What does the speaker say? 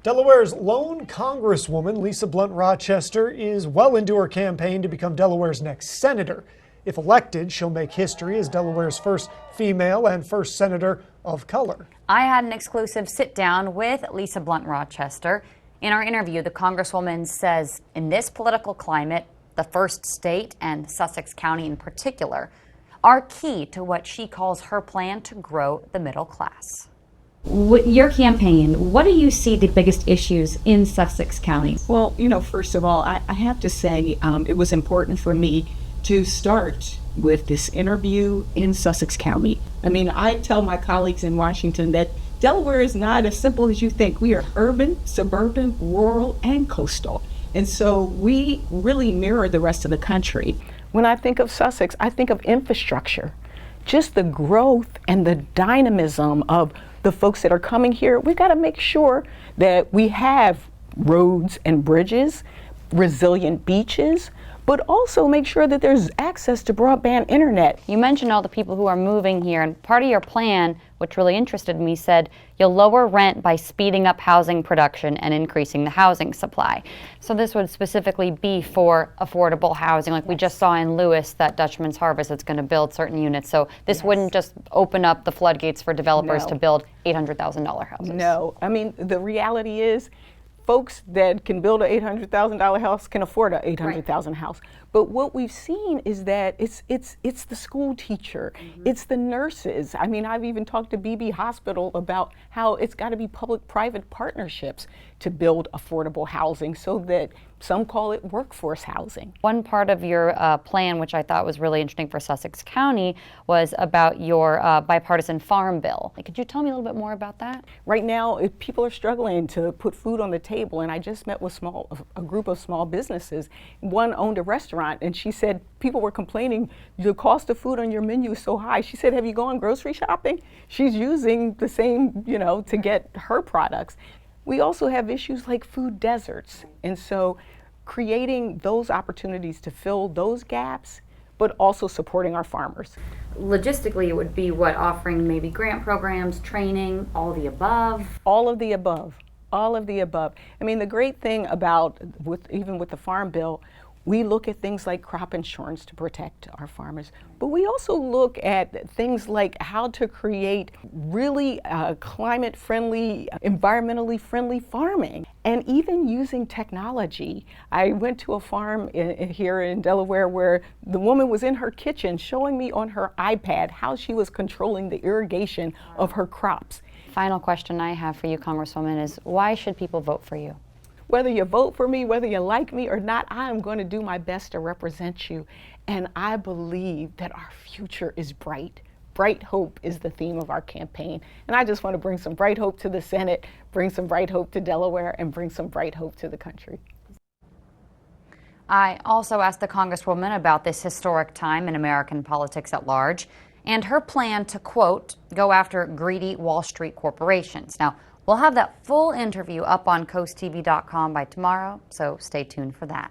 Delaware's lone Congresswoman Lisa Blunt Rochester is well into her campaign to become Delaware's next senator. If elected, she'll make history as Delaware's first female and first senator of color. I had an exclusive sit-down with Lisa Blunt Rochester. In our interview, the Congresswoman says in this political climate, the first state and Sussex County in particular are key to what she calls her plan to grow the middle class. With your campaign, what do you see the biggest issues in Sussex County? Well, first of all, I have to say it was important for me to start with this interview in Sussex County. I tell my colleagues in Washington that Delaware is not as simple as you think. We are urban, suburban, rural, and coastal. And so we really mirror the rest of the country. When I think of Sussex, I think of infrastructure. Just the growth and the dynamism of the folks that are coming here. We've got to make sure that we have roads and bridges, resilient beaches, but also make sure that there's access to broadband internet. You mentioned all the people who are moving here, and part of your plan, which really interested me, said you'll lower rent by speeding up housing production and increasing the housing supply. So this would specifically be for affordable housing, like we just saw in Lewis, that Dutchman's Harvest that's going to build certain units. So this wouldn't just open up the floodgates for developers to build $800,000 houses. No, the reality is, folks that can build an $800,000 house can afford an $800,000 house. But what we've seen is that it's the school teacher, it's the nurses. I've even talked to BB Hospital about how it's got to be public-private partnerships to build affordable housing, so that some call it workforce housing. One part of your plan, which I thought was really interesting for Sussex County, was about your bipartisan farm bill. Could you tell me a little bit more about that? Right now, people are struggling to put food on the table, and I just met with a group of small businesses. One owned a restaurant, and she said people were complaining, the cost of food on your menu is so high. She said, have you gone grocery shopping? She's using the same, to get her products. We also have issues like food deserts, and so creating those opportunities to fill those gaps, but also supporting our farmers. Logistically, it would be offering maybe grant programs, training, all the above? All of the above, all of the above. The great thing about, even with the farm bill, we look at things like crop insurance to protect our farmers, but we also look at things like how to create really climate-friendly, environmentally friendly farming, and even using technology. I went to a farm here in Delaware where the woman was in her kitchen showing me on her iPad how she was controlling the irrigation of her crops. Final question I have for you, Congresswoman, is why should people vote for you? Whether you vote for me, whether you like me or not, I am going to do my best to represent you. And I believe that our future is bright. Bright hope is the theme of our campaign. And I just want to bring some bright hope to the Senate, bring some bright hope to Delaware, and bring some bright hope to the country. I also asked the Congresswoman about this historic time in American politics at large and her plan to, quote, go after greedy Wall Street corporations. Now, we'll have that full interview up on CoastTV.com by tomorrow, so stay tuned for that.